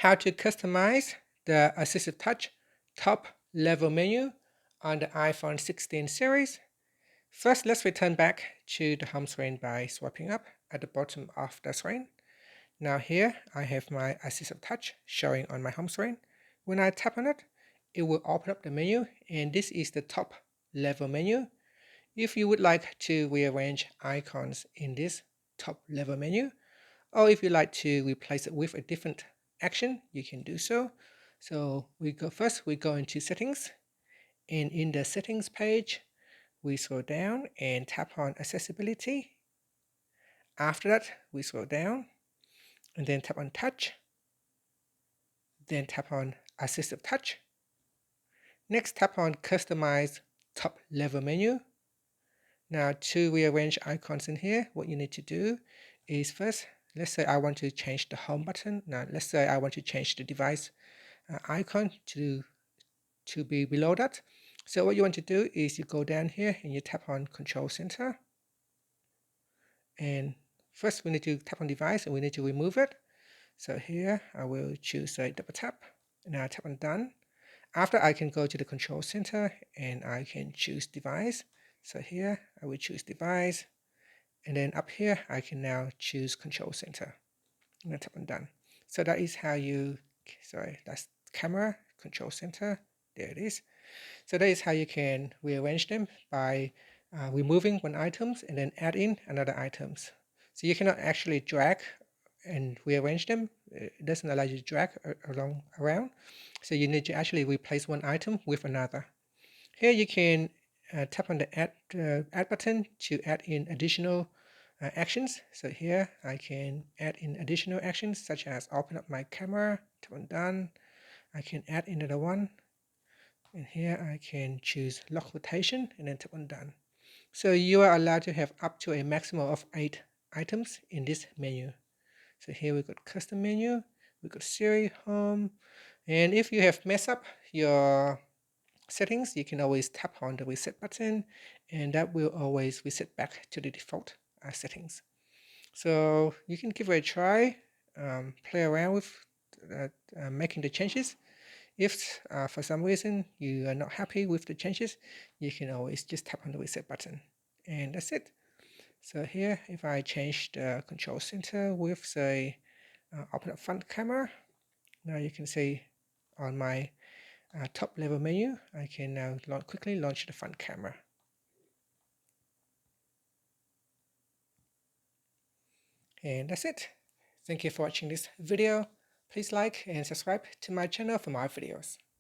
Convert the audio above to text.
How to customize the AssistiveTouch top level menu on the iPhone 16 series. First, let's return back to the home screen by swiping up at the bottom of the screen. Now here I have my AssistiveTouch showing on my home screen. When I tap on it, it will open up the menu, and this is the top level menu. If you would like to rearrange icons in this top level menu, or if you like to replace it with a different action, you can do so. So we go into settings, and in the settings page, we scroll down and tap on accessibility. After that, we scroll down and then tap on touch, then tap on assistive touch. Next, tap on customize top level menu. Now to rearrange icons in here, what you need to do is first, let's say I want to change the home button. Now let's say I want to change the device icon to be below that. So what you want to do is you go down here and you tap on control center. And first we need to tap on device and we need to remove it. So here I will choose a double tap. Now I tap on done. After I can go to the control center and I can choose device. So here I will choose device. And then up here I can now choose control center. And then tap on done. So that is how you, that's camera, control center. There it is. So that is how you can rearrange them by removing one items and then add in another items. So you cannot actually drag and rearrange them. It doesn't allow you to drag around. So you need to actually replace one item with another. Here you can tap on the add button to add in additional actions. So here I can add in additional actions such as open up my camera, tap on done. I can add in another one. And here I can choose lock rotation and then tap on done. So you are allowed to have up to a maximum of 8 items in this menu. So here we got custom menu, we got Siri, home, and if you have messed up your settings, you can always tap on the reset button and that will always reset back to the default settings. So you can give it a try, play around with making the changes. If for some reason you are not happy with the changes, you can always just tap on the reset button and that's it. So here, if I change the control center with, say, open up front camera, now you can see on my top level menu, I can now quickly launch the front camera. And that's it. Thank you for watching this video. Please like and subscribe to my channel for more videos.